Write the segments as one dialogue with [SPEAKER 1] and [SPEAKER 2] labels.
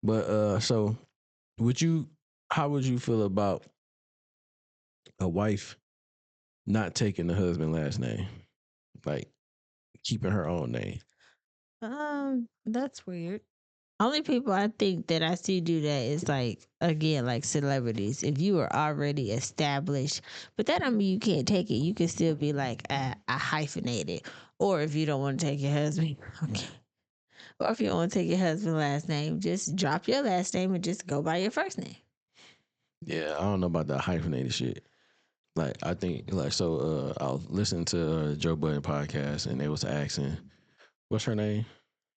[SPEAKER 1] But so would you? How would you feel about a wife not taking the husband last name, like keeping her own name?
[SPEAKER 2] That's weird. Only people I think that I see do that is like again like celebrities. If you are already established, but that don't mean you can't take it. You can still be like a hyphenated, or if you don't want to take your husband, okay. Or if you don't want to take your husband's last name, just drop your last name and just go by your first name.
[SPEAKER 1] Yeah, I don't know about that hyphenated shit. Like I think like so I was listening to Joe Budden podcast and they was asking what's her name?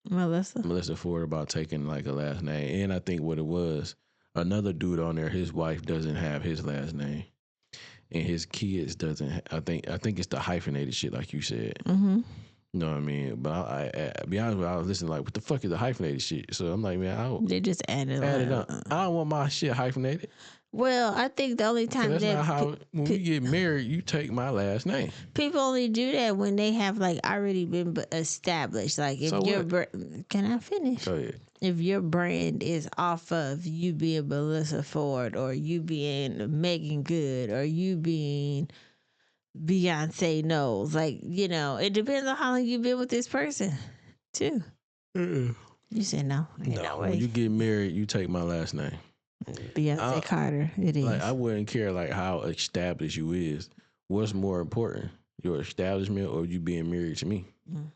[SPEAKER 2] Melissa.
[SPEAKER 1] Melissa Ford about taking like a last name. And I think what it was, another dude on there, his wife doesn't have his last name. And his kids doesn't I think it's the hyphenated shit like you said.
[SPEAKER 2] Mm-hmm.
[SPEAKER 1] You know what I mean? But I be honest with you, I was listening like, what the fuck is the hyphenated shit? So I'm like, man,
[SPEAKER 2] They just added
[SPEAKER 1] add it
[SPEAKER 2] on.
[SPEAKER 1] up. I don't want my shit hyphenated.
[SPEAKER 2] Well, I think the only
[SPEAKER 1] So
[SPEAKER 2] time
[SPEAKER 1] that's
[SPEAKER 2] that
[SPEAKER 1] not how when we get married, you take my last name.
[SPEAKER 2] people only do that when they have like already been established. Like if
[SPEAKER 1] So
[SPEAKER 2] your
[SPEAKER 1] what?
[SPEAKER 2] can I finish?
[SPEAKER 1] Go ahead.
[SPEAKER 2] If your brand is off of you being Melissa Ford or you being Megan Good or you being Beyonce Knowles, like it depends on how long you've been with this person, too.
[SPEAKER 1] Uh-uh.
[SPEAKER 2] You said no, ain't
[SPEAKER 1] No,
[SPEAKER 2] no
[SPEAKER 1] when
[SPEAKER 2] way.
[SPEAKER 1] you get married, you take my last name.
[SPEAKER 2] Beyonce Carter, it is.
[SPEAKER 1] Like I wouldn't care like how established you is. What's more important, your establishment or you being married to me?
[SPEAKER 2] Mm.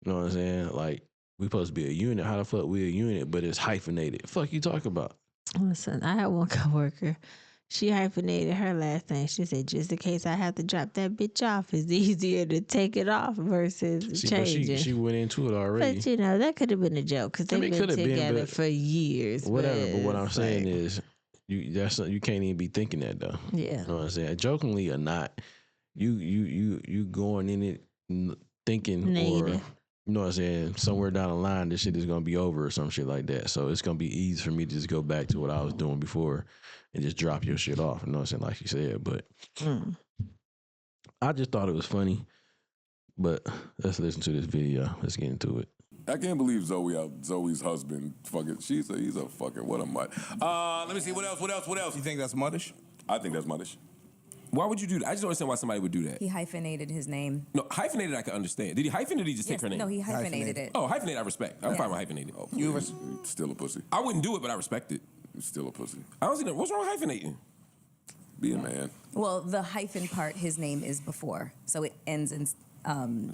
[SPEAKER 1] You know what I'm saying? Like we supposed to be a unit. How the fuck we a unit, but it's hyphenated? Fuck you talk about?
[SPEAKER 2] Listen, I had one coworker. She hyphenated her last name. She said, just in case I have to drop that bitch off, it's easier to take it off versus
[SPEAKER 1] See, but
[SPEAKER 2] changing.
[SPEAKER 1] she went into it already.
[SPEAKER 2] But that could have been a joke because they've been together for years.
[SPEAKER 1] Whatever. But what I'm saying is, you can't even be thinking that though.
[SPEAKER 2] Yeah.
[SPEAKER 1] You know what I'm saying? Jokingly or not, you going in it thinking
[SPEAKER 2] Negative.
[SPEAKER 1] or you know what I'm saying, somewhere down the line this shit is gonna be over or some shit like that. So it's gonna be easy for me to just go back to what I was doing before and just drop your shit off. You know what I'm saying, like you said. But I just thought it was funny. But let's listen to this video. Let's get into it.
[SPEAKER 3] I can't believe Zoe's husband. Fucking, he's a fucking what a mutt. Let me see what else.
[SPEAKER 4] You think that's muddish?
[SPEAKER 3] I think that's muddish.
[SPEAKER 4] Why would you do that? I just don't understand why somebody would do that.
[SPEAKER 5] He hyphenated his name.
[SPEAKER 4] No, hyphenated I can understand. Did he hyphenate or did he just take her name?
[SPEAKER 5] No, he hyphenated it.
[SPEAKER 4] Oh, hyphenate I respect. I'm fine with hyphenating.
[SPEAKER 3] Oh, you still a pussy.
[SPEAKER 4] I wouldn't do it, but I respect it.
[SPEAKER 3] You're still a pussy.
[SPEAKER 4] I don't see that. What's wrong with hyphenating?
[SPEAKER 3] Be a man.
[SPEAKER 5] Well, the hyphen part, his name is before, so it ends in.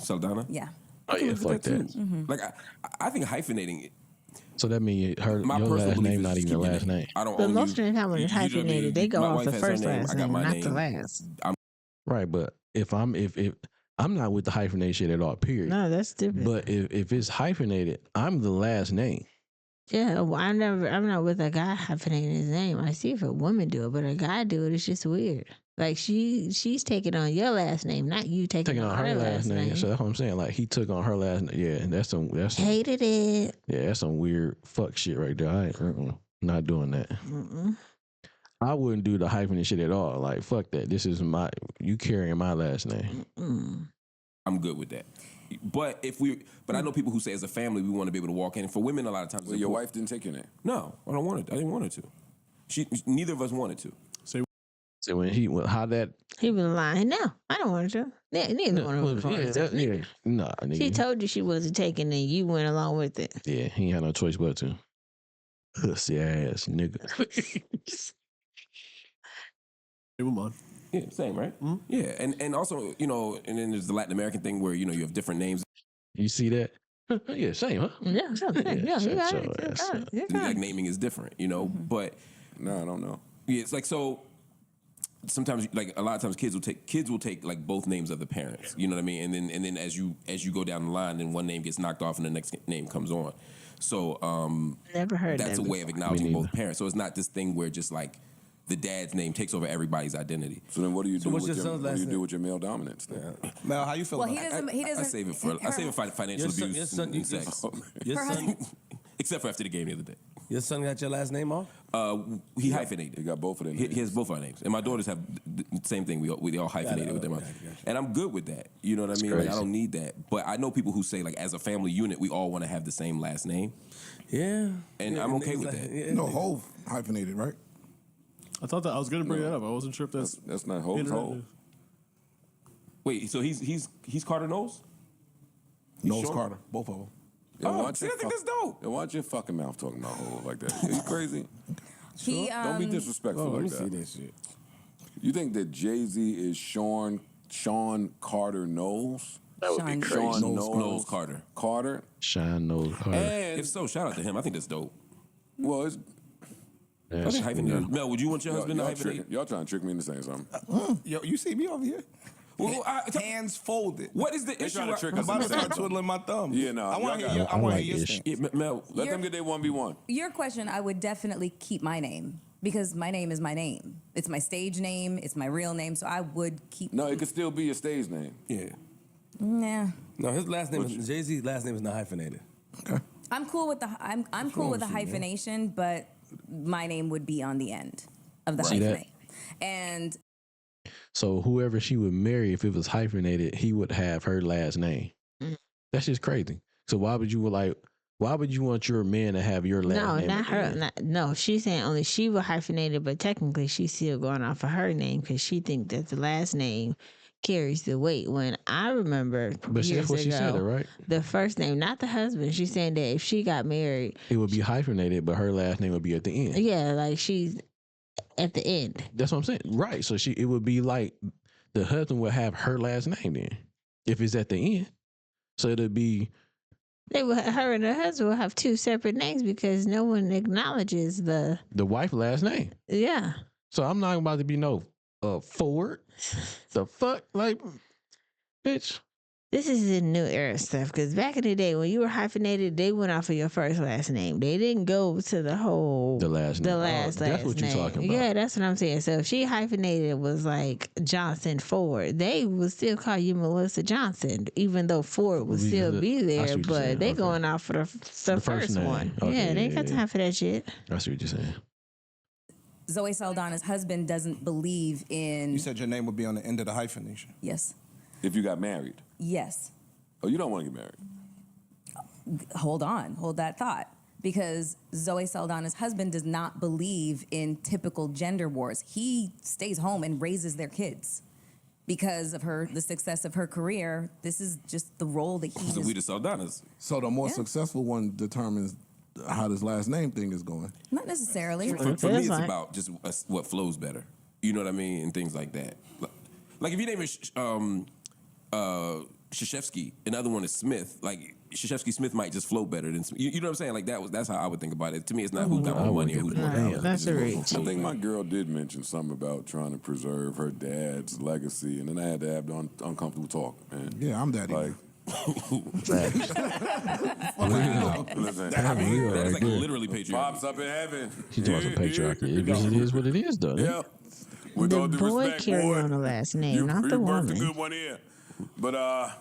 [SPEAKER 4] Saldana?
[SPEAKER 5] Yeah.
[SPEAKER 1] Oh yeah, fuck that.
[SPEAKER 5] Mm-hmm.
[SPEAKER 4] Like I think hyphenating.
[SPEAKER 1] So that means your
[SPEAKER 4] personal
[SPEAKER 1] last
[SPEAKER 4] belief
[SPEAKER 1] name
[SPEAKER 4] is
[SPEAKER 1] not
[SPEAKER 4] just
[SPEAKER 1] even
[SPEAKER 4] keep
[SPEAKER 1] the
[SPEAKER 4] your
[SPEAKER 1] last name.
[SPEAKER 4] I don't.
[SPEAKER 2] But
[SPEAKER 4] own
[SPEAKER 2] most
[SPEAKER 4] you.
[SPEAKER 2] of the time when it's
[SPEAKER 4] You know what I mean?
[SPEAKER 2] hyphenated, they go
[SPEAKER 4] My
[SPEAKER 2] off
[SPEAKER 4] wife
[SPEAKER 2] the
[SPEAKER 4] has her
[SPEAKER 2] first
[SPEAKER 4] name,
[SPEAKER 2] last
[SPEAKER 4] I got
[SPEAKER 2] name,
[SPEAKER 4] my
[SPEAKER 2] not
[SPEAKER 4] name.
[SPEAKER 2] the last.
[SPEAKER 1] Right, but if I'm not with the hyphenated shit at all, period.
[SPEAKER 2] No, that's stupid.
[SPEAKER 1] But if it's hyphenated, I'm the last name.
[SPEAKER 2] Yeah, well, I'm not with a guy hyphenating his name. I see if a woman do it, but a guy do it, it's just weird. Like she's taking on your last name, not you taking on her last name.
[SPEAKER 1] So that's what I'm saying. Like he took on her last name. Yeah, that's some
[SPEAKER 2] Hated it.
[SPEAKER 1] Yeah, that's some weird fuck shit right there. I ain't not doing that. I wouldn't do the hyphenated shit at all. Like fuck that. This is you carrying my last name.
[SPEAKER 4] I'm good with that. But I know people who say as a family we want to be able to walk in. For women, a lot of times.
[SPEAKER 3] Well, your wife didn't take your name.
[SPEAKER 4] No, I don't want it. I didn't want her to. Neither of us wanted to.
[SPEAKER 1] So when he
[SPEAKER 2] was lying. No, I don't want to. Neither one of us.
[SPEAKER 1] Yeah. Nah, nigga.
[SPEAKER 2] She told you she wasn't taking it. You went along with it.
[SPEAKER 1] Yeah, he ain't had no choice but to. Pussy ass nigga.
[SPEAKER 6] Never mind.
[SPEAKER 4] Yeah, same, right? Mm-hmm. Yeah, and also, and then there's the Latin American thing where, you have different names.
[SPEAKER 1] You see that? Yeah, same, huh?
[SPEAKER 2] Yeah, something. Yeah, you got it.
[SPEAKER 4] Like naming is different, but...
[SPEAKER 3] No, I don't know.
[SPEAKER 4] Yeah, it's like, so... Sometimes, like a lot of times, kids will take like both names of the parents. You know what I mean? And then as you go down the line, then one name gets knocked off and the next name comes on. So
[SPEAKER 2] never heard
[SPEAKER 4] that's
[SPEAKER 2] that
[SPEAKER 4] a way of acknowledging both parents. So it's not this thing where just like the dad's name takes over everybody's identity.
[SPEAKER 3] So then, what do you do?
[SPEAKER 6] what's
[SPEAKER 3] with
[SPEAKER 6] your son's
[SPEAKER 3] what do you
[SPEAKER 6] last
[SPEAKER 3] do with your male dominance? Then?
[SPEAKER 6] Mel, how you feel
[SPEAKER 5] Well,
[SPEAKER 6] about
[SPEAKER 5] he
[SPEAKER 6] that?
[SPEAKER 5] doesn't.
[SPEAKER 4] I save it for financial abuse and sex,
[SPEAKER 6] Your son,
[SPEAKER 4] except for after the game the other day.
[SPEAKER 7] Your son got your last name off?
[SPEAKER 4] He hyphenated.
[SPEAKER 3] He got both of them.
[SPEAKER 4] He has both our names, and my daughters have the same thing. We all hyphenated with them, and I'm good with that. You know what I mean? Like, I don't need that. But I know people who say, like, as a family unit, we all want to have the same last name.
[SPEAKER 7] Yeah,
[SPEAKER 4] and I'm okay with that.
[SPEAKER 8] Yeah, no, Hov hyphenated, right?
[SPEAKER 6] I thought that I was going to bring that up. I wasn't sure if
[SPEAKER 3] that's not Hov's Hov.
[SPEAKER 4] Wait, so he's Carter Knowles?
[SPEAKER 8] Knowles Carter, both of them.
[SPEAKER 3] I
[SPEAKER 4] think that's dope.
[SPEAKER 3] Yeah, watch your fucking mouth talking about Hov like that. Are you crazy? Don't be disrespectful like that.
[SPEAKER 8] Let me see that shit.
[SPEAKER 3] You think that Jay-Z is Sean Carter Knowles?
[SPEAKER 5] That would be crazy.
[SPEAKER 3] Sean
[SPEAKER 4] Knowles Carter.
[SPEAKER 3] Carter?
[SPEAKER 1] Sean Knowles Carter.
[SPEAKER 3] And
[SPEAKER 4] if so, shout out to him. I think that's dope.
[SPEAKER 3] Well, it's...
[SPEAKER 4] I think hyphenated. Mel, would you want your husband to hyphenate?
[SPEAKER 3] Y'all trying to trick me into saying something.
[SPEAKER 8] Yo, you see me over here?
[SPEAKER 4] Well,
[SPEAKER 8] hands folded.
[SPEAKER 4] What is the
[SPEAKER 3] They
[SPEAKER 4] issue?
[SPEAKER 3] trying to trick
[SPEAKER 8] I'm
[SPEAKER 3] us
[SPEAKER 8] about to
[SPEAKER 3] into
[SPEAKER 8] start
[SPEAKER 3] saying
[SPEAKER 8] twiddling my thumb.
[SPEAKER 3] Yeah, no.
[SPEAKER 8] I want to hear.
[SPEAKER 1] I like
[SPEAKER 8] your
[SPEAKER 1] this.
[SPEAKER 8] stance.
[SPEAKER 4] Yeah, Mel,
[SPEAKER 3] Let them get their 1v1.
[SPEAKER 5] Your question, I would definitely keep my name because my name is my name. It's my stage name. It's my real name. So I would keep.
[SPEAKER 3] No, it could still be your stage name.
[SPEAKER 7] Yeah.
[SPEAKER 5] Nah.
[SPEAKER 7] No, his last name is Jay-Z's last name is not hyphenated.
[SPEAKER 8] Okay.
[SPEAKER 5] I'm cool with the I'm cool with the hyphenation, but my name would be on the end of the
[SPEAKER 1] See that?
[SPEAKER 5] hyphenate. And
[SPEAKER 1] So whoever she would marry, if it was hyphenated, he would have her last name. That's just crazy. So why would you want your man to have your last
[SPEAKER 2] No,
[SPEAKER 1] name?
[SPEAKER 2] not her. No, she's saying only she was hyphenated, but technically she's still going off of her name because she thinks that the last name carries the weight. When I remember
[SPEAKER 1] But
[SPEAKER 2] years
[SPEAKER 1] that's what
[SPEAKER 2] ago,
[SPEAKER 1] she said, right?
[SPEAKER 2] the first name, not the husband. She's saying that if she got married,
[SPEAKER 1] It would be hyphenated, but her last name would be at the end.
[SPEAKER 2] yeah, like she's at the end.
[SPEAKER 1] That's what I'm saying. Right. So it would be like the husband would have her last name then, if it's at the end. So it'd be
[SPEAKER 2] Her and her husband will have two separate names because no one acknowledges the
[SPEAKER 1] wife last name.
[SPEAKER 2] Yeah.
[SPEAKER 1] So I'm not about to be no Ford. The fuck, like, bitch.
[SPEAKER 2] This is the new era stuff because back in the day when you were hyphenated, they went off of your first last name. They didn't go to the whole
[SPEAKER 1] The last name.
[SPEAKER 2] last
[SPEAKER 1] That's what
[SPEAKER 2] name.
[SPEAKER 1] you're talking about.
[SPEAKER 2] Yeah, that's what I'm saying. So if she hyphenated was like Johnson Ford, they would still call you Melissa Johnson, even though Ford would still be
[SPEAKER 1] I see
[SPEAKER 2] there.
[SPEAKER 1] what you're
[SPEAKER 2] But
[SPEAKER 1] saying.
[SPEAKER 2] they
[SPEAKER 1] Okay.
[SPEAKER 2] going off for the
[SPEAKER 1] first
[SPEAKER 2] first
[SPEAKER 1] name.
[SPEAKER 2] one.
[SPEAKER 1] Okay,
[SPEAKER 2] Yeah, they
[SPEAKER 1] yeah,
[SPEAKER 2] ain't got
[SPEAKER 1] yeah.
[SPEAKER 2] time for that shit.
[SPEAKER 1] I see what you're saying.
[SPEAKER 5] Zoe Saldana's husband doesn't believe in.
[SPEAKER 8] You said your name would be on the end of the hyphenation.
[SPEAKER 5] Yes.
[SPEAKER 3] If you got married.
[SPEAKER 5] Yes.
[SPEAKER 3] Oh, you don't want to get married.
[SPEAKER 5] Hold on. Hold that thought. Because Zoe Saldana's husband does not believe in typical gender wars. He stays home and raises their kids. Because of the success of her career, this is just the role that he
[SPEAKER 4] So
[SPEAKER 5] has.
[SPEAKER 4] we the Saldanas.
[SPEAKER 8] So the more successful one determines how this last name thing is going.
[SPEAKER 5] Not necessarily.
[SPEAKER 4] For me, it's about just what flows better. You know what I mean? And things like that. Like if your name is Krzyzewski, another one is Smith. Like Krzyzewski Smith might just flow better than Smith. You know what I'm saying? Like that's how I would think about it. To me, it's not who got more money or who's more talented.
[SPEAKER 2] That's a reach.
[SPEAKER 3] I think my girl did mention something about trying to preserve her dad's legacy, and then I had to have the uncomfortable talk, man.
[SPEAKER 8] Yeah, I'm daddy.
[SPEAKER 3] Like,
[SPEAKER 4] Wow.
[SPEAKER 3] listen,
[SPEAKER 4] That is like literally patriarchy.
[SPEAKER 3] Bob's up in heaven.
[SPEAKER 1] She's talking some patriarchy. It is what it is, though.
[SPEAKER 3] Yeah. With
[SPEAKER 2] The
[SPEAKER 3] all due
[SPEAKER 2] boy
[SPEAKER 3] respect,
[SPEAKER 2] carry
[SPEAKER 3] boy,
[SPEAKER 2] on the last name,
[SPEAKER 3] you
[SPEAKER 2] not the
[SPEAKER 3] birthed a
[SPEAKER 2] woman.
[SPEAKER 3] good one here. But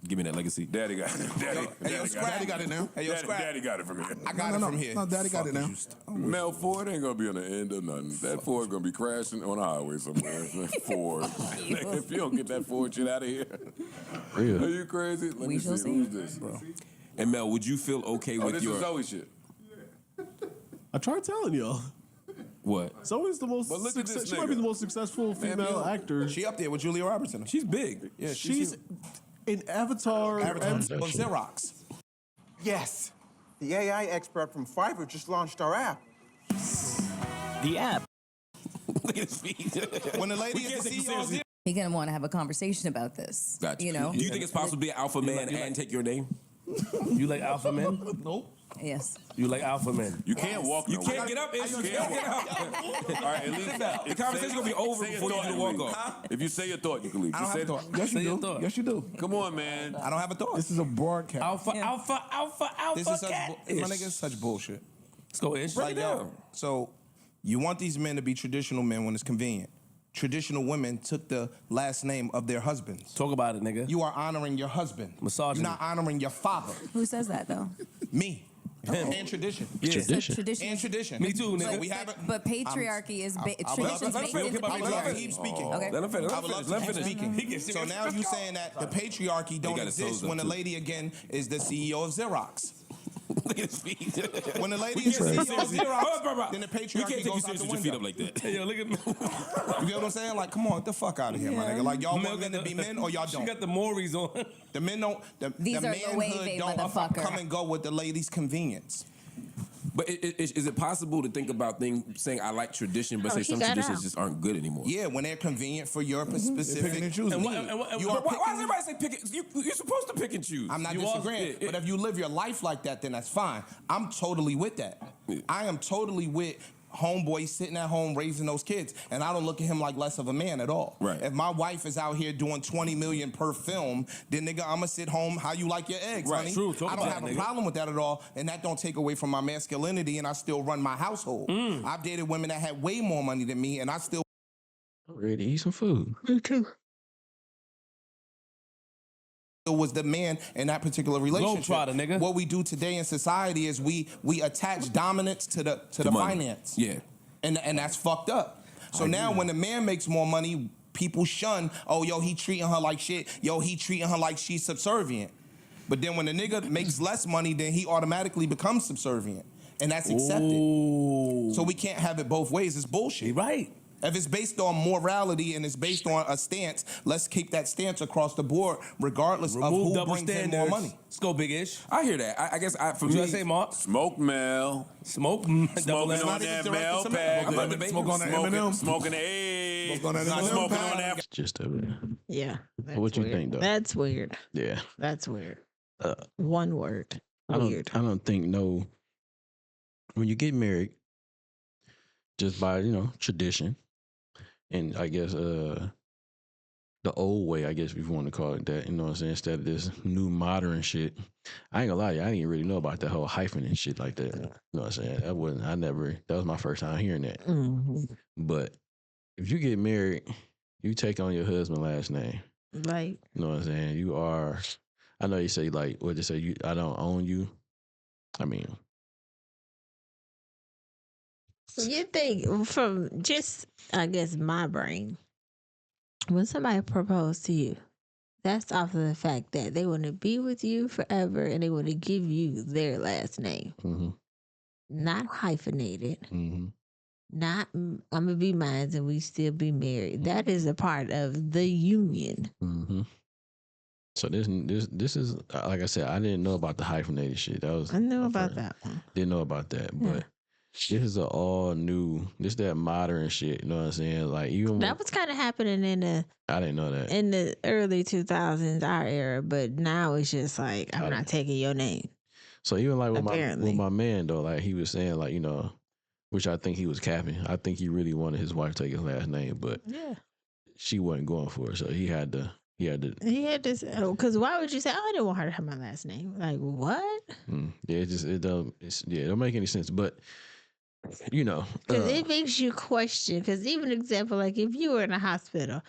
[SPEAKER 4] give me that legacy.
[SPEAKER 3] Daddy got it.
[SPEAKER 8] Daddy got it now. Hey, yo, Scrap.
[SPEAKER 3] Daddy got it from here.
[SPEAKER 8] I got it from here. No, Daddy got it now.
[SPEAKER 3] Mel Ford ain't gonna be on the end of nothing. That Ford gonna be crashing on a highway somewhere. Ford. If you don't get that Ford shit out of here,
[SPEAKER 1] Real.
[SPEAKER 3] are you crazy? Let me see. Who's this, bro?
[SPEAKER 4] And Mel, would you feel okay with
[SPEAKER 3] this
[SPEAKER 4] your
[SPEAKER 3] is Zoe shit.
[SPEAKER 6] I tried telling y'all.
[SPEAKER 4] what?
[SPEAKER 6] Zoe's the most.
[SPEAKER 3] But look at this
[SPEAKER 6] she might be
[SPEAKER 3] nigga.
[SPEAKER 6] the most successful female actor.
[SPEAKER 8] She up there with Julia Robertson.
[SPEAKER 4] She's big.
[SPEAKER 8] Yeah,
[SPEAKER 6] She's in Avatar.
[SPEAKER 8] Avatar on
[SPEAKER 6] and-
[SPEAKER 8] Xerox.
[SPEAKER 9] Yes. The AI expert from Fiverr just launched our app.
[SPEAKER 10] The app.
[SPEAKER 4] Look at his feet.
[SPEAKER 8] When the lady
[SPEAKER 4] We
[SPEAKER 5] E
[SPEAKER 4] can't
[SPEAKER 8] is the
[SPEAKER 4] take you
[SPEAKER 8] CEO,
[SPEAKER 4] seriously.
[SPEAKER 5] He's going to want to have a conversation about this.
[SPEAKER 4] Gotcha.
[SPEAKER 5] You know?
[SPEAKER 4] Do you think it's possible to be an alpha man and take your name?
[SPEAKER 7] You like alpha men?
[SPEAKER 8] Nope.
[SPEAKER 5] Yes.
[SPEAKER 7] You like alpha men?
[SPEAKER 3] You can't walk.
[SPEAKER 4] You
[SPEAKER 3] nowhere.
[SPEAKER 4] can't get up. Ish. You can't get up.
[SPEAKER 3] All right, at least
[SPEAKER 4] The conversation gonna be over before you do the walk off.
[SPEAKER 3] If you say your thought, you can leave.
[SPEAKER 8] I
[SPEAKER 3] Just
[SPEAKER 8] don't
[SPEAKER 3] say
[SPEAKER 8] have a thought.
[SPEAKER 3] it.
[SPEAKER 8] Yes,
[SPEAKER 7] Say
[SPEAKER 8] you
[SPEAKER 7] your
[SPEAKER 8] do.
[SPEAKER 7] thought.
[SPEAKER 8] Yes, you do.
[SPEAKER 3] Come on, man.
[SPEAKER 8] I don't have a thought.
[SPEAKER 6] This is a broadcast.
[SPEAKER 7] Alpha.
[SPEAKER 8] This is such my nigga is such bullshit.
[SPEAKER 7] Let's go, Ish.
[SPEAKER 4] Break it down.
[SPEAKER 8] So you want these men to be traditional men when it's convenient. Traditional women took the last name of their husbands.
[SPEAKER 7] Talk about it, nigga.
[SPEAKER 8] You are honoring your husband.
[SPEAKER 7] Misogyny.
[SPEAKER 8] You're not honoring your father.
[SPEAKER 5] Who says that, though?
[SPEAKER 8] Me. And tradition.
[SPEAKER 4] Yeah.
[SPEAKER 1] Tradition.
[SPEAKER 5] Tradition.
[SPEAKER 8] And tradition.
[SPEAKER 7] Me too, nigga.
[SPEAKER 8] So we haven't.
[SPEAKER 5] But patriarchy is
[SPEAKER 8] I would love-
[SPEAKER 5] tradition's
[SPEAKER 8] let him
[SPEAKER 5] based
[SPEAKER 8] finish.
[SPEAKER 5] into
[SPEAKER 8] I would love to keep
[SPEAKER 5] patriarchy.
[SPEAKER 8] speaking.
[SPEAKER 5] Okay.
[SPEAKER 4] Let him finish.
[SPEAKER 8] I would love to
[SPEAKER 4] Let him
[SPEAKER 8] keep
[SPEAKER 4] finish.
[SPEAKER 8] speaking.
[SPEAKER 7] He gets
[SPEAKER 8] So
[SPEAKER 7] serious.
[SPEAKER 8] now you saying that the patriarchy don't
[SPEAKER 4] got his
[SPEAKER 8] exist
[SPEAKER 4] toes
[SPEAKER 8] when
[SPEAKER 4] up,
[SPEAKER 8] the
[SPEAKER 4] too.
[SPEAKER 8] lady again is the CEO of Xerox.
[SPEAKER 4] Look at his feet.
[SPEAKER 8] When the lady
[SPEAKER 4] We
[SPEAKER 8] is the
[SPEAKER 4] can't
[SPEAKER 8] CEO
[SPEAKER 4] take
[SPEAKER 8] of
[SPEAKER 4] you serious.
[SPEAKER 8] Xerox, then the
[SPEAKER 4] We
[SPEAKER 8] patriarchy
[SPEAKER 4] can't take you
[SPEAKER 8] goes out
[SPEAKER 4] serious
[SPEAKER 8] the
[SPEAKER 4] with your feet
[SPEAKER 8] window.
[SPEAKER 4] up like that.
[SPEAKER 7] Hey, yo, look at me.
[SPEAKER 8] You get what I'm saying? Like, come on, get the fuck out of here, my nigga. Like, y'all want men to be men or y'all
[SPEAKER 7] She
[SPEAKER 8] don't?
[SPEAKER 7] got the Maury's on.
[SPEAKER 8] The men don't. The
[SPEAKER 5] These are
[SPEAKER 8] manhood
[SPEAKER 5] Loewe,
[SPEAKER 8] don't
[SPEAKER 5] motherfucker.
[SPEAKER 8] come and go with the lady's convenience.
[SPEAKER 4] But is it possible to think about things saying I like tradition, but
[SPEAKER 2] Oh,
[SPEAKER 4] say
[SPEAKER 2] he
[SPEAKER 4] some
[SPEAKER 2] got
[SPEAKER 4] traditions
[SPEAKER 2] out.
[SPEAKER 4] just aren't good anymore?
[SPEAKER 8] Yeah, when they're convenient for your specific
[SPEAKER 6] picking and choosing.
[SPEAKER 8] need. You are
[SPEAKER 4] But why does
[SPEAKER 8] picking-
[SPEAKER 4] everybody say pick it? You're supposed to pick and choose.
[SPEAKER 8] I'm not
[SPEAKER 4] You
[SPEAKER 8] disagreeing,
[SPEAKER 4] are-
[SPEAKER 8] but if you live your life like that, then that's fine. I'm totally with that. I am totally with homeboy sitting at home raising those kids, and I don't look at him like less of a man at all.
[SPEAKER 4] Right.
[SPEAKER 8] If my wife is out here doing 20 million per film, then nigga, I'ma sit home. How you like your eggs,
[SPEAKER 4] Right.
[SPEAKER 8] honey?
[SPEAKER 7] True. Talk
[SPEAKER 8] I don't
[SPEAKER 7] about
[SPEAKER 8] have
[SPEAKER 7] it,
[SPEAKER 8] a
[SPEAKER 7] nigga.
[SPEAKER 8] problem with that at all, and that don't take away from my masculinity, and I still run my household. I've dated women that had way more money than me, and I still
[SPEAKER 1] I'm ready to eat some food.
[SPEAKER 8] was the man in that particular relationship.
[SPEAKER 7] Globetrotter, nigga.
[SPEAKER 8] What we do today in society is we attach dominance to the
[SPEAKER 4] money.
[SPEAKER 8] finance.
[SPEAKER 4] Yeah.
[SPEAKER 8] And that's fucked up. So now when the man makes more money, people shun, oh, yo, he treating her like shit. Yo, he treating her like she's subservient. But then when the nigga makes less money, then he automatically becomes subservient. And that's accepted.
[SPEAKER 7] Ooh.
[SPEAKER 8] So we can't have it both ways. It's bullshit.
[SPEAKER 7] He right.
[SPEAKER 8] If it's based on morality and it's based on a stance, let's keep that stance across the board, regardless of
[SPEAKER 7] Remove
[SPEAKER 8] who
[SPEAKER 7] double
[SPEAKER 8] brings in
[SPEAKER 7] standards.
[SPEAKER 8] more money.
[SPEAKER 7] Let's go, Big Ish.
[SPEAKER 4] I hear that. I guess for
[SPEAKER 7] What
[SPEAKER 4] me,
[SPEAKER 7] you gotta say, Mark?
[SPEAKER 3] Smoke Mel.
[SPEAKER 7] Smoke.
[SPEAKER 3] Smoking
[SPEAKER 7] Double
[SPEAKER 3] on
[SPEAKER 7] M.
[SPEAKER 8] not even
[SPEAKER 3] that
[SPEAKER 8] directed
[SPEAKER 3] Mel
[SPEAKER 8] to
[SPEAKER 3] pack.
[SPEAKER 8] men.
[SPEAKER 4] I'm not debating.
[SPEAKER 6] Smoke on that Eminem.
[SPEAKER 3] Smoking the egg.
[SPEAKER 6] Smoke on that
[SPEAKER 8] Nah,
[SPEAKER 6] Eminem
[SPEAKER 3] Smoking
[SPEAKER 6] pack.
[SPEAKER 3] on that.
[SPEAKER 1] Just a
[SPEAKER 2] Yeah. That's
[SPEAKER 1] What you
[SPEAKER 2] weird.
[SPEAKER 1] think, though?
[SPEAKER 2] That's weird.
[SPEAKER 1] yeah.
[SPEAKER 2] That's weird.
[SPEAKER 1] Uh,
[SPEAKER 2] One word. Weird.
[SPEAKER 1] I don't think no. When you get married, just by tradition, and I guess the old way, I guess if you want to call it that, you know what I'm saying, instead of this new modern shit. I ain't gonna lie to you, I didn't really know about that whole hyphen and shit like that. You know what I'm saying? That was my first time hearing that.
[SPEAKER 2] Mhm.
[SPEAKER 1] But if you get married, you take on your husband's last name.
[SPEAKER 2] Like,
[SPEAKER 1] You know what I'm saying? You are. I know you say like what they say. I don't own you. I mean,
[SPEAKER 2] you think from just, I guess, my brain, when somebody proposed to you, that's off of the fact that they want to be with you forever and they want to give you their last name,
[SPEAKER 1] mm-hmm,
[SPEAKER 2] not hyphenated,
[SPEAKER 1] mm-hmm.
[SPEAKER 2] not I'm gonna be mine and we still be married. That is a part of the union.
[SPEAKER 1] Mm-hmm. So this is like I said, I didn't know about the hyphenated shit. That was
[SPEAKER 2] I know
[SPEAKER 1] my
[SPEAKER 2] about
[SPEAKER 1] first-
[SPEAKER 2] that one.
[SPEAKER 1] Didn't know about that,
[SPEAKER 2] Yeah.
[SPEAKER 1] but this is a all new. This that modern shit. You know what I'm saying? Like even
[SPEAKER 2] That was kind of happening
[SPEAKER 1] I didn't know that.
[SPEAKER 2] in the early 2000s, our era, but now it's just like I'm not taking your name.
[SPEAKER 1] So even like with
[SPEAKER 2] Apparently.
[SPEAKER 1] my man though, like he was saying like which I think he was capping. I think he really wanted his wife to take his last name, but
[SPEAKER 2] Yeah.
[SPEAKER 1] she wasn't going for it. So he had to.
[SPEAKER 2] He had this, because why would you say, oh, I didn't want her to have my last name? Like, what?
[SPEAKER 1] Yeah, it don't make any sense. But
[SPEAKER 2] Because it makes you question. Because even example, like if you were in a hospital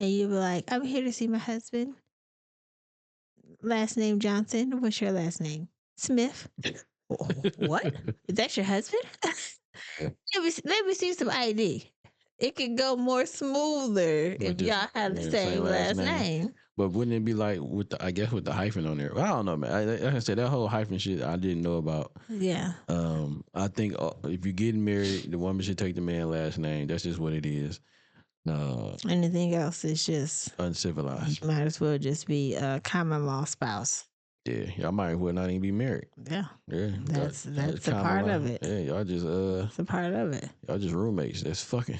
[SPEAKER 2] and you were like, I'm here to see my husband. Last name Johnson. What's your last name? Smith. What? Is that your husband? let me see some ID. It could go more smoother if
[SPEAKER 1] just-
[SPEAKER 2] y'all had the
[SPEAKER 1] yeah,
[SPEAKER 2] same last name.
[SPEAKER 1] But wouldn't it be like with the hyphen on there? Well, I don't know, man. Like I said, that whole hyphen shit I didn't know about.
[SPEAKER 2] Yeah.
[SPEAKER 1] I think if you're getting married, the woman should take the man last name. That's just what it is.
[SPEAKER 2] Anything else is just
[SPEAKER 1] Uncivilized.
[SPEAKER 2] might as well just be a common law spouse.
[SPEAKER 1] Yeah, y'all might as well not even be married.
[SPEAKER 2] Yeah.
[SPEAKER 1] Yeah,
[SPEAKER 2] That's a
[SPEAKER 1] common
[SPEAKER 2] part
[SPEAKER 1] law.
[SPEAKER 2] of it.
[SPEAKER 1] Yeah, y'all just
[SPEAKER 2] It's a part of it.
[SPEAKER 1] y'all just roommates. That's fucking.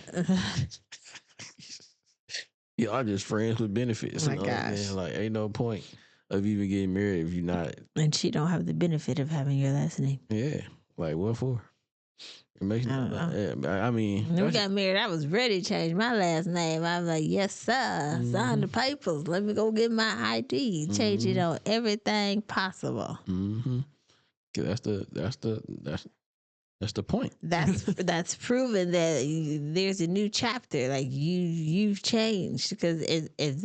[SPEAKER 1] Y'all just friends with benefits.
[SPEAKER 2] Oh my
[SPEAKER 1] you know what I'm
[SPEAKER 2] gosh.
[SPEAKER 1] saying? Like ain't no point of even getting married if you're not.
[SPEAKER 2] And she don't have the benefit of having your last name.
[SPEAKER 1] Yeah, like what for? It makes.
[SPEAKER 2] I don't know.
[SPEAKER 1] Yeah, I mean,
[SPEAKER 2] When we
[SPEAKER 1] that's-
[SPEAKER 2] got married, I was ready to change my last name. I was like, yes, sir. Sign the papers. Let me go get my ID. Change it on everything possible.
[SPEAKER 1] Mm-hmm. That's the point.
[SPEAKER 2] That's proven that there's a new chapter. Like you've changed because if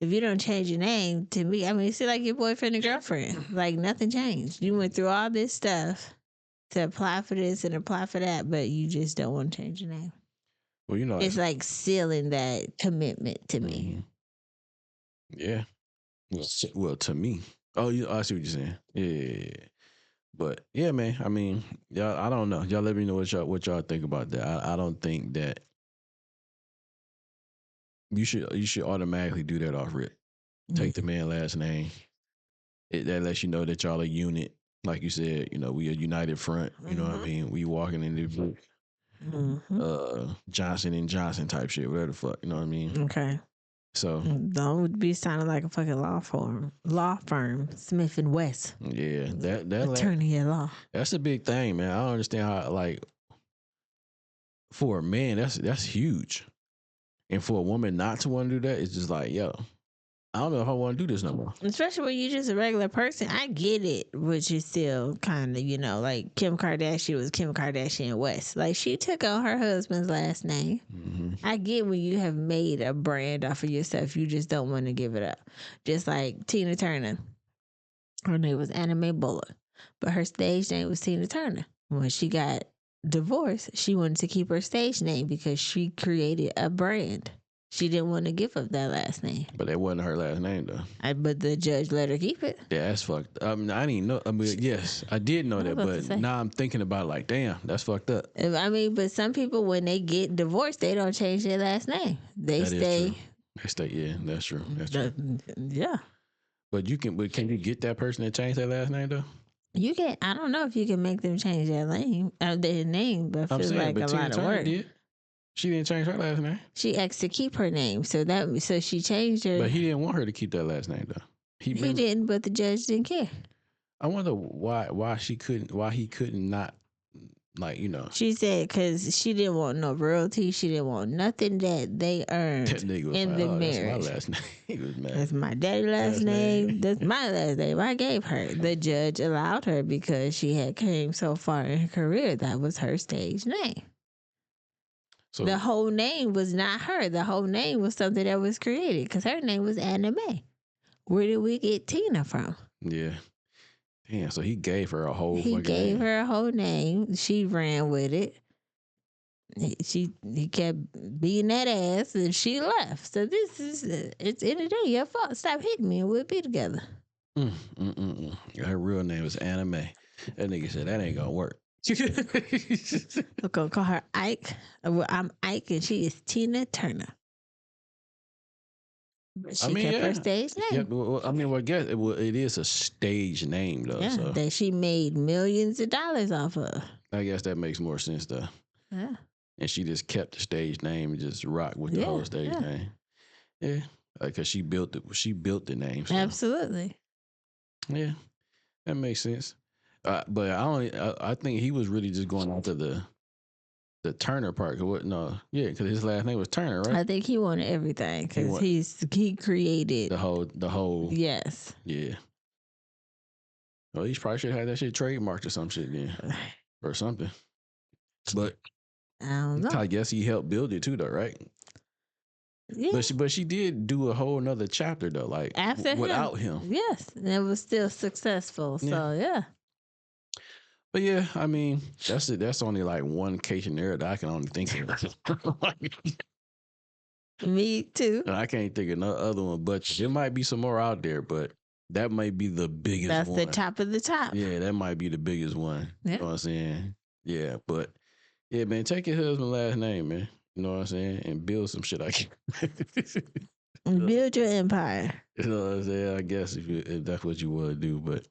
[SPEAKER 2] If you don't change your name, to me, I mean, it's like your boyfriend and girlfriend. Like nothing changed. You went through all this stuff to apply for this and apply for that, but you just don't want to change your name.
[SPEAKER 1] Well, you know,
[SPEAKER 2] It's like sealing that commitment to me.
[SPEAKER 1] yeah. Well, to me. Oh, I see what you're saying. Yeah. But yeah, man. I mean, y'all. I don't know. Y'all let me know what y'all think about that. I don't think that you should automatically do that off rip. Take the man last name. That lets you know that y'all a unit. Like you said, you know, we a united front. You know what I mean? We walking in the Johnson and Johnson type shit, whatever the fuck. You know what I mean?
[SPEAKER 2] Okay.
[SPEAKER 1] So
[SPEAKER 2] Don't be sounding like a fucking law firm, Smith and West,
[SPEAKER 1] yeah, that
[SPEAKER 2] attorney at law.
[SPEAKER 1] that's a big thing, man. I don't understand how, like, for a man, that's huge, and for a woman not to want to do that, it's just like, yo, I don't know if I want to do this no more.
[SPEAKER 2] Especially when you're just a regular person. I get it, but you still kind of, you know, like Kim Kardashian was Kim Kardashian West. Like she took on her husband's last name. I get when you have made a brand off of yourself, you just don't want to give it up. Just like Tina Turner. Her name was Anna Mae Bullock, but her stage name was Tina Turner. When she got divorced, she wanted to keep her stage name because she created a brand. She didn't want to give up that last name.
[SPEAKER 1] But that wasn't her last name, though.
[SPEAKER 2] But the judge let her keep it.
[SPEAKER 1] Yeah, that's fucked. I didn't know. I mean, yes, I did know
[SPEAKER 2] I was
[SPEAKER 1] that,
[SPEAKER 2] about to
[SPEAKER 1] but
[SPEAKER 2] say.
[SPEAKER 1] now I'm thinking about it like, damn, that's fucked up.
[SPEAKER 2] I mean, but some people, when they get divorced, they don't change their last name. They
[SPEAKER 1] That is
[SPEAKER 2] stay.
[SPEAKER 1] true. They stay. Yeah, that's true. That's true.
[SPEAKER 2] Yeah.
[SPEAKER 1] But can you get that person to change their last name though?
[SPEAKER 2] You can. I don't know if you can make them change their name, but
[SPEAKER 1] I'm
[SPEAKER 2] feels
[SPEAKER 1] saying,
[SPEAKER 2] like
[SPEAKER 1] but
[SPEAKER 2] a
[SPEAKER 1] Tina
[SPEAKER 2] lot of
[SPEAKER 1] Turner
[SPEAKER 2] work.
[SPEAKER 1] did. She didn't change her last name.
[SPEAKER 2] She asked to keep her name, so she changed her.
[SPEAKER 1] But he didn't want her to keep that last name though.
[SPEAKER 2] He didn't, but the judge didn't care.
[SPEAKER 1] I wonder why he couldn't not, like, you know.
[SPEAKER 2] She said because she didn't want no royalty. She didn't want nothing that they earned
[SPEAKER 1] That nigga was
[SPEAKER 2] in
[SPEAKER 1] like,
[SPEAKER 2] the
[SPEAKER 1] oh,
[SPEAKER 2] marriage.
[SPEAKER 1] that's my last name. He was mad.
[SPEAKER 2] That's my daddy last name. That's my last name. I gave her. The judge allowed her because she had came so far in her career. That was her stage name.
[SPEAKER 1] So
[SPEAKER 2] The whole name was not her. The whole name was something that was created because her name was Anna Mae. Where did we get Tina from?
[SPEAKER 1] yeah, damn. So he gave her a whole.
[SPEAKER 2] He
[SPEAKER 1] fucking
[SPEAKER 2] gave
[SPEAKER 1] name.
[SPEAKER 2] her a whole name. She ran with it. He kept beating that ass and she left. So this is it's in the day your fault. Stop hitting me and we'll be together.
[SPEAKER 1] Her real name is Anna Mae. That nigga said that ain't gonna work.
[SPEAKER 2] We're gonna call her Ike. Well, I'm Ike and she is Tina Turner. But she kept her stage name.
[SPEAKER 1] Yeah, well, I mean, well, I guess it is a stage name though.
[SPEAKER 2] Yeah,
[SPEAKER 1] So
[SPEAKER 2] that she made millions of dollars off of.
[SPEAKER 1] I guess that makes more sense though.
[SPEAKER 2] Yeah.
[SPEAKER 1] And she just kept the stage name and just rocked with the whole stage name. Yeah, because she built the name. So.
[SPEAKER 2] Absolutely.
[SPEAKER 1] Yeah, that makes sense. But I think he was really just going after the Turner part. Because his last name was Turner, right?
[SPEAKER 2] I think he wanted everything because
[SPEAKER 1] He
[SPEAKER 2] he created
[SPEAKER 1] the whole.
[SPEAKER 2] Yes.
[SPEAKER 1] Yeah. Well, he probably should have had that shit trademarked or some shit then, or something. But
[SPEAKER 2] I don't know.
[SPEAKER 1] I guess he helped build it too, though, right?
[SPEAKER 2] Yeah.
[SPEAKER 1] But she did do a whole nother chapter though, like
[SPEAKER 2] After
[SPEAKER 1] without him.
[SPEAKER 2] Yes, and it was still successful. So yeah.
[SPEAKER 1] But yeah, I mean, that's only like one case scenario that I can only think of.
[SPEAKER 2] Me too.
[SPEAKER 1] I can't think of no other one, but there might be some more out there. But that might be the biggest.
[SPEAKER 2] That's
[SPEAKER 1] one.
[SPEAKER 2] the top of the top.
[SPEAKER 1] Yeah, that might be the biggest one.
[SPEAKER 2] Yeah.
[SPEAKER 1] You know what I'm saying? Yeah, but yeah, man, take your husband's last name, man. You know what I'm saying? And build some shit.
[SPEAKER 2] And build your empire.
[SPEAKER 1] You know what I'm saying? I guess if that's what you want to do, but